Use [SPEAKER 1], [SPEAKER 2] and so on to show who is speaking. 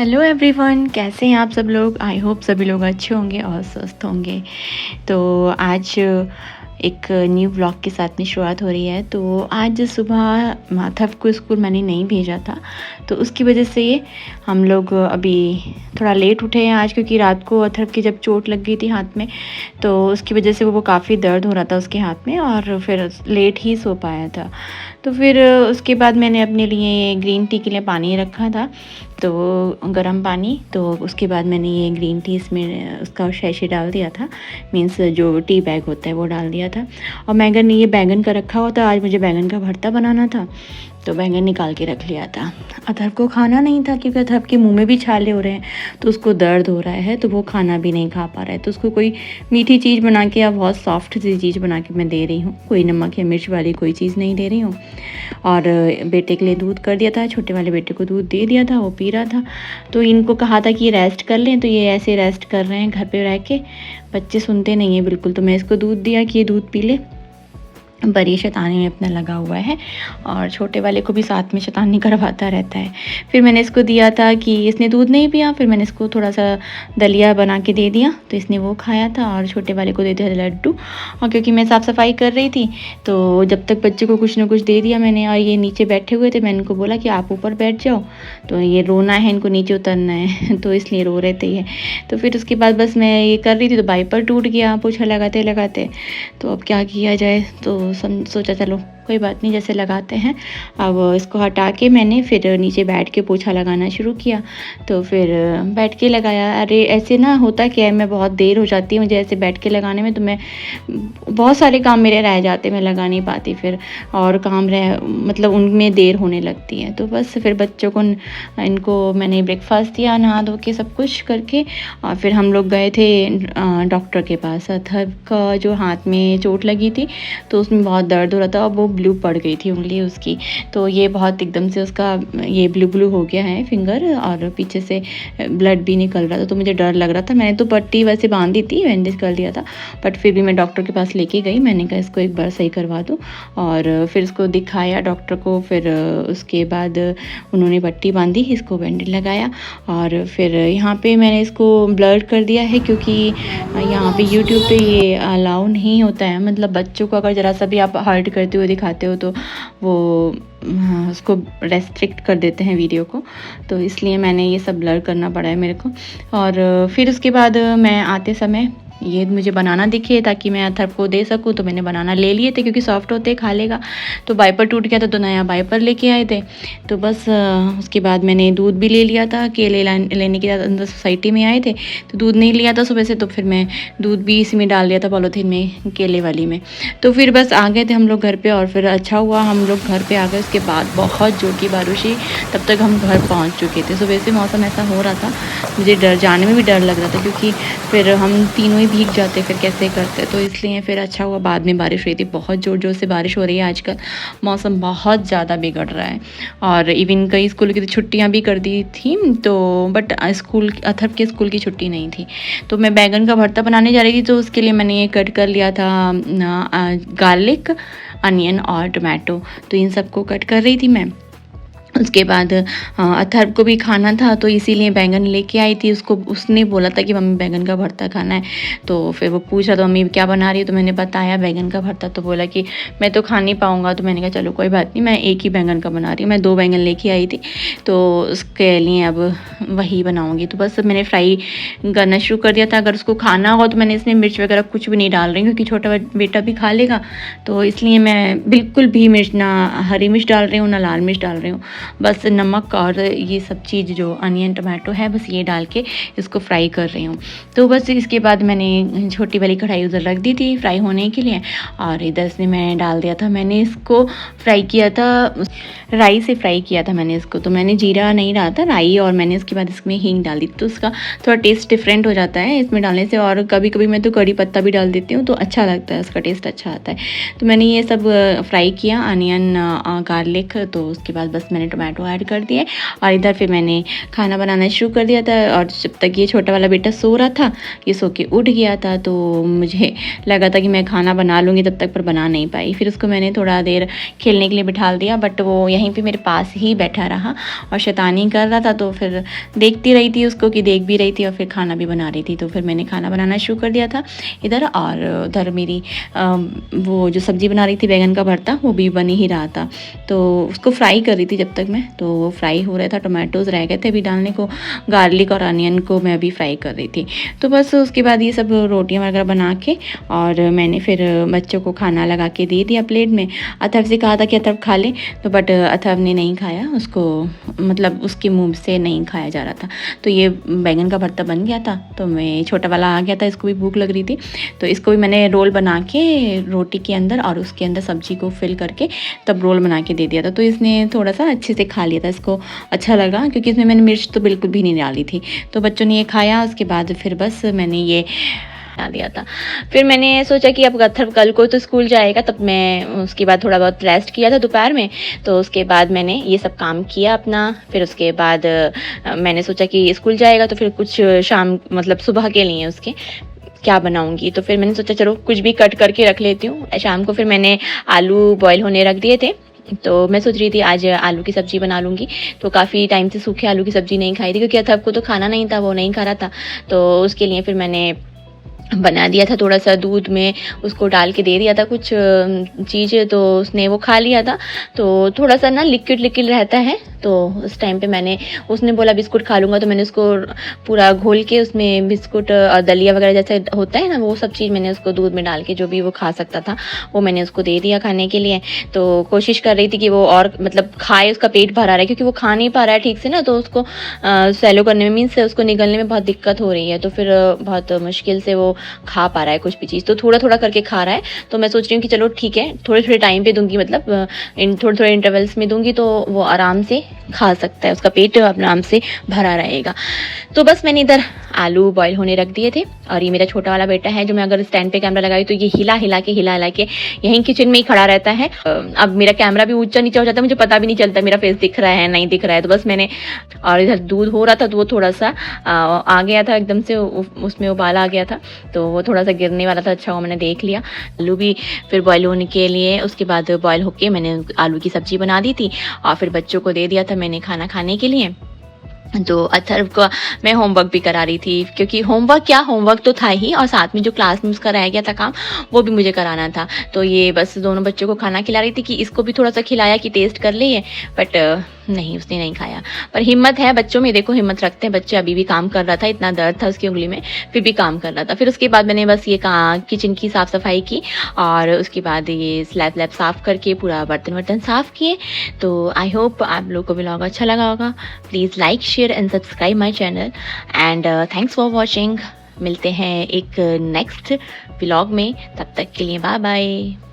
[SPEAKER 1] Hello everyone, कैसे हैं आप सब लोग। आई होप सभी लोग अच्छे होंगे और स्वस्थ होंगे। तो आज एक न्यू व्लॉग के साथ में शुरुआत हो रही है। तो आज सुबह माधव को स्कूल मैंने नहीं भेजा था, तो उसकी वजह से हम लोग अभी थोड़ा लेट उठे हैं आज, क्योंकि रात को अथर्व की जब चोट लग गई थी हाथ में, तो उसकी वजह से वो काफ़ी दर्द हो रहा था उसके हाथ में, और फिर लेट ही सो पाया था। तो फिर उसके बाद मैंने अपने लिए ग्रीन टी के लिए पानी रखा था, तो गर्म पानी। तो उसके बाद मैंने ये ग्रीन टी इसमें उसका शैशे डाल दिया था, मीन्स जो टी बैग होता है वो डाल दिया था। और मैंने ये बैंगन का रखा हुआ था, आज मुझे बैंगन का भरता बनाना था, तो बैंगन निकाल के रख लिया था। अथर्व को खाना नहीं था, क्योंकि अथर्व के मुंह में भी छाले हो रहे हैं, तो उसको दर्द हो रहा है, तो वो खाना भी नहीं खा पा रहा है। तो उसको कोई मीठी चीज़ बना के या बहुत सॉफ्ट सी चीज़ बना के मैं दे रही हूँ, कोई नमक या मिर्च वाली कोई चीज़ नहीं दे रही हूँ। और बेटे के लिए दूध कर दिया था, छोटे वाले बेटे को दूध दे दिया था, वो पी रहा था। तो इनको कहा था कि ये रेस्ट कर लें, तो ये ऐसे रेस्ट कर रहे हैं घर पे रह के। बच्चे सुनते नहीं हैं बिल्कुल, तो मैं इसको दूध दिया कि ये दूध पी ले। बड़ी शैतानी में अपना लगा हुआ है, और छोटे वाले को भी साथ में शैतानी करवाता रहता है। फिर मैंने इसको दिया था कि इसने दूध नहीं पिया, फिर मैंने इसको थोड़ा सा दलिया बना के दे दिया, तो इसने वो खाया था। और छोटे वाले को दे दिया लड्डू। और क्योंकि मैं साफ़ सफाई कर रही थी, तो जब तक बच्चे को कुछ ना कुछ दे दिया मैंने। और ये नीचे बैठे हुए थे, मैंने इनको बोला कि आप ऊपर बैठ जाओ, तो ये रोना है, इनको नीचे उतरना है तो इसलिए रो रहे थे ये। तो फिर उसके बाद बस मैं ये कर रही थी, तो वाइपर टूट गया पोछा लगाते लगाते। तो अब क्या किया जाए, तो सोचा चलो कोई बात नहीं, जैसे लगाते हैं। अब इसको हटा के मैंने फिर नीचे बैठ के पोछा लगाना शुरू किया। तो फिर बैठ के लगाया। अरे ऐसे ना होता क्या है, मैं बहुत देर हो जाती है मुझे ऐसे बैठ के लगाने में, तो मैं बहुत सारे काम मेरे रह जाते, मैं लगा नहीं पाती फिर, और काम मतलब उनमें देर होने लगती है। तो बस फिर बच्चों को इनको मैंने ब्रेकफास्ट दिया, नहा धो के सब कुछ करके, और फिर हम लोग गए थे डॉक्टर के पास। अथर्व का जो हाथ में चोट लगी थी, तो उसमें बहुत दर्द हो रहा था, और वो ब्लू पड़ गई थी उंगली उसकी। तो ये बहुत एकदम से उसका ये ब्लू ब्लू हो गया है फिंगर, और पीछे से ब्लड भी निकल रहा था। तो मुझे डर लग रहा था। मैंने तो पट्टी वैसे बांध दी थी, बैंडेज कर दिया था, बट फिर भी मैं डॉक्टर के पास लेके गई। मैंने कहा इसको एक बार सही करवा दूँ, और फिर इसको दिखाया डॉक्टर को। फिर उसके बाद उन्होंने पट्टी बांधी, इसको बैंडेज लगाया, और फिर यहाँ पे मैंने इसको ब्लर कर दिया है, क्योंकि यहाँ पे यूट्यूब पे ये अलाउ नहीं होता है। मतलब बच्चों को अगर ज़रा सा भी आप हर्ट करते हुए दिखाते हो, तो वो उसको रेस्ट्रिक्ट कर देते हैं वीडियो को। तो इसलिए मैंने ये सब ब्लर करना पड़ा है मेरे को। और फिर उसके बाद मैं आते समय ये मुझे बनाना दिखे ताकि मैं अथर्व को दे सकूं, तो मैंने बनाना ले लिए थे, क्योंकि सॉफ्ट होते खा लेगा। तो वाइपर टूट गया था, तो नया वाइपर लेके आए थे। तो बस उसके बाद मैंने दूध भी ले लिया था, केले लेने के बाद अंदर सोसाइटी में आए थे, तो दूध नहीं लिया था सुबह से, तो फिर मैं दूध भी इसी में डाल दिया था पॉलीथीन में, केले वाली में। तो फिर बस आ गए थे हम लोग घर पे, और फिर अच्छा हुआ हम लोग घर पे आ गए। उसके बाद बहुत जोर की बारिश हुई, तब तक हम घर पहुँच चुके थे। सुबह से मौसम ऐसा हो रहा था, मुझे जाने में भी डर लग रहा था, क्योंकि फिर हम तीनों ही भीग जाते, फिर कैसे करते। तो इसलिए फिर अच्छा हुआ बाद में बारिश हुई थी। बहुत ज़ोर ज़ोर से बारिश हो रही है आजकल, मौसम बहुत ज़्यादा बिगड़ रहा है। और इवन कई स्कूल की तो छुट्टियां भी कर दी थी, तो बट स्कूल अथर्व के स्कूल की छुट्टी नहीं थी। तो मैं बैंगन का भरता बनाने जा रही थी, तो उसके लिए मैंने ये कट कर लिया था गार्लिक, अनियन और टमाटो। तो इन सबको कट कर रही थी मैं। उसके बाद अथर्व को भी खाना था, तो इसीलिए बैंगन लेके आई थी। उसने बोला था कि मम्मी बैंगन का भरता खाना है। तो फिर वो पूछा तो मम्मी क्या बना रही है, तो मैंने बताया बैंगन का भरता। तो बोला कि मैं तो खा नहीं पाऊँगा। तो मैंने कहा चलो कोई बात नहीं, मैं एक ही बैंगन का बना रही हूँ। मैं 2 बैंगन लेके आई थी, तो उसके लिए अब वही बनाऊँगी। तो बस मैंने फ्राई करना शुरू कर दिया था। अगर उसको खाना हो तो मैंने इसमें मिर्च वगैरह कुछ भी नहीं डाल रही हूँ, क्योंकि छोटा बेटा भी खा लेगा, तो इसलिए मैं बिल्कुल भी मिर्च, ना हरी मिर्च डाल रही हूँ ना लाल मिर्च डाल रही हूँ। बस नमक और ये सब चीज़ जो अनियन टमाटो है, बस ये डाल के इसको फ्राई कर रही हूँ। तो बस इसके बाद मैंने छोटी वाली कढ़ाई उधर रख दी थी फ्राई होने के लिए, और इधर से मैं डाल दिया था। मैंने इसको फ्राई किया था, राई से फ्राई किया था मैंने इसको। तो मैंने जीरा नहीं डाला था, राई, और मैंने उसके बाद इसमें हींग डाल दी। तो उसका थोड़ा टेस्ट डिफरेंट हो जाता है इसमें डालने से। और कभी कभी मैं तो कड़ी पत्ता भी डाल देती हूँ, तो अच्छा लगता है, उसका टेस्ट अच्छा आता है। तो मैंने ये सब फ्राई किया, अनियन, गार्लिक। तो उसके बाद बस मैंने टोमेटो ऐड कर दिए, और इधर फिर मैंने खाना बनाना शुरू कर दिया था। और जब तक ये छोटा वाला बेटा सो रहा था, ये सो के उठ गया था, तो मुझे लगा था कि मैं खाना बना लूँगी तब तक, पर बना नहीं पाई। फिर उसको मैंने थोड़ा देर खेलने के लिए बिठा दिया, बट वो यहीं पे मेरे पास ही बैठा रहा और शैतानी कर रहा था। तो फिर देखती रही थी उसको कि देख भी रही थी और फिर खाना भी बना रही थी। तो फिर मैंने खाना बनाना शुरू कर दिया था इधर, और उधर मेरी वो जो सब्ज़ी बना रही थी बैंगन का भरता, वो भी बन ही रहा था। तो उसको फ्राई कर रही थी जब तक मैं, तो वो फ्राई हो रहा था। टोमेटोज़ रह गए थे अभी डालने को, गार्लिक और अनियन को मैं अभी फ्राई कर रही थी। तो बस उसके बाद ये सब रोटियाँ वगैरह बना के और मैंने फिर बच्चों को खाना लगा के दे दिया प्लेट में। अथर्व से कहा था कि अथर्व खा ले, तो बट अथर्व ने नहीं खाया, उसको मतलब उसके मुँह से नहीं खाया जा रहा था। तो ये बैंगन का भरता बन गया था, तो मैं छोटा वाला आ गया था, इसको भी भूख लग रही थी, तो इसको भी मैंने रोल बना के रोटी के अंदर और उसके अंदर सब्जी को फिल करके तब रोल बना के दे दिया था। तो इसने थोड़ा सा अच्छे से खा लिया था, इसको अच्छा लगा, क्योंकि इसमें मैंने मिर्च तो बिल्कुल भी नहीं डाली थी। तो बच्चों ने ये खाया, उसके बाद फिर बस मैंने ये बना दिया था। फिर मैंने सोचा कि अब अथर्व कल को तो स्कूल जाएगा, तब मैं उसके बाद थोड़ा बहुत रेस्ट किया था दोपहर में। तो उसके बाद मैंने ये सब काम किया अपना। फिर उसके बाद मैंने सोचा कि स्कूल जाएगा तो फिर कुछ शाम मतलब सुबह के लिए उसके क्या बनाऊंगी। तो फिर मैंने सोचा चलो कुछ भी कट करके रख लेती हूँ शाम को। फिर मैंने आलू बॉईल होने रख दिए थे, तो मैं सोच रही थी आज आलू की सब्ज़ी बना लूँगी। तो काफ़ी टाइम से सूखे आलू की सब्ज़ी नहीं खाई थी, क्योंकि अथर्व को तो खाना नहीं था, वो नहीं खा रहा था। तो उसके लिए फिर मैंने बना दिया था, थोड़ा सा दूध में उसको डाल के दे दिया था कुछ चीज़, तो उसने वो खा लिया था। तो थोड़ा सा ना लिक्विड लिक्विड रहता है, तो उस टाइम पे उसने बोला बिस्कुट खा लूँगा, तो मैंने उसको पूरा घोल के उसमें बिस्कुट और दलिया वगैरह जैसे होता है ना, वो सब चीज़ मैंने उसको दूध में डाल के जो भी वो खा सकता था वो मैंने उसको दे दिया खाने के लिए। तो कोशिश कर रही थी कि वो और मतलब खाए, उसका पेट भरा रहा है, क्योंकि वो खा नहीं पा रहा है ठीक से ना, तो उसको सैलो करने में मीन्स उसको निगलने में बहुत दिक्कत हो रही है। तो फिर बहुत मुश्किल से वो खा पा रहा है कुछ भी चीज़, तो थोड़ा थोड़ा करके खा रहा है। तो मैं सोच रही हूँ कि चलो ठीक है, थोड़े थोड़े टाइम पे दूंगी, मतलब इन थोड़े थोड़े इंटरवल्स में दूंगी, तो वो आराम से खा सकता है, उसका पेट आराम से भरा रहेगा। तो बस मैंने इधर आलू बॉईल होने रख दिए थे, और ये मेरा छोटा वाला बेटा है जो मैं अगर स्टैंड पे कैमरा लगाई तो ये हिला हिला के यहीं किचन में ही खड़ा रहता है। अब मेरा कैमरा भी ऊंचा नीचा हो जाता है, मुझे पता भी नहीं चलता मेरा फेस दिख रहा है नहीं दिख रहा है। तो बस मैंने, और इधर दूध हो रहा था तो वो थोड़ा सा आ गया था एकदम से, उसमें उबाल आ गया था, तो वो थोड़ा सा गिरने वाला था। अच्छा वो मैंने देख लिया। आलू भी फिर बॉईल होने के लिए, उसके बाद बॉईल होके मैंने आलू की सब्जी बना दी थी, और फिर बच्चों को दे दिया था मैंने खाना खाने के लिए। तो अथर्व का मैं होमवर्क भी करा रही थी, क्योंकि होमवर्क तो था ही, और साथ में जो क्लास में उसका रह गया था काम वो भी मुझे कराना था। तो ये बस दोनों बच्चों को खाना खिला रही थी कि इसको भी थोड़ा सा खिलाया कि टेस्ट कर ले ये, बट नहीं उसने नहीं खाया। पर हिम्मत है बच्चों में, देखो हिम्मत रखते हैं बच्चे। अभी भी काम कर रहा था, इतना दर्द था उसकी उंगली में, फिर भी काम कर रहा था। फिर उसके बाद मैंने बस ये किचन की साफ़ सफाई की, और उसके बाद ये स्लैब व्लैब साफ़ करके पूरा बर्तन वर्तन साफ़ किए। तो आई होप आप लोग को व्लॉग अच्छा लगा होगा। Please like share and subscribe my channel, and thanks for watching. मिलते हैं एक नेक्स्ट व्लॉग में, तब तक के लिए बाय बाय।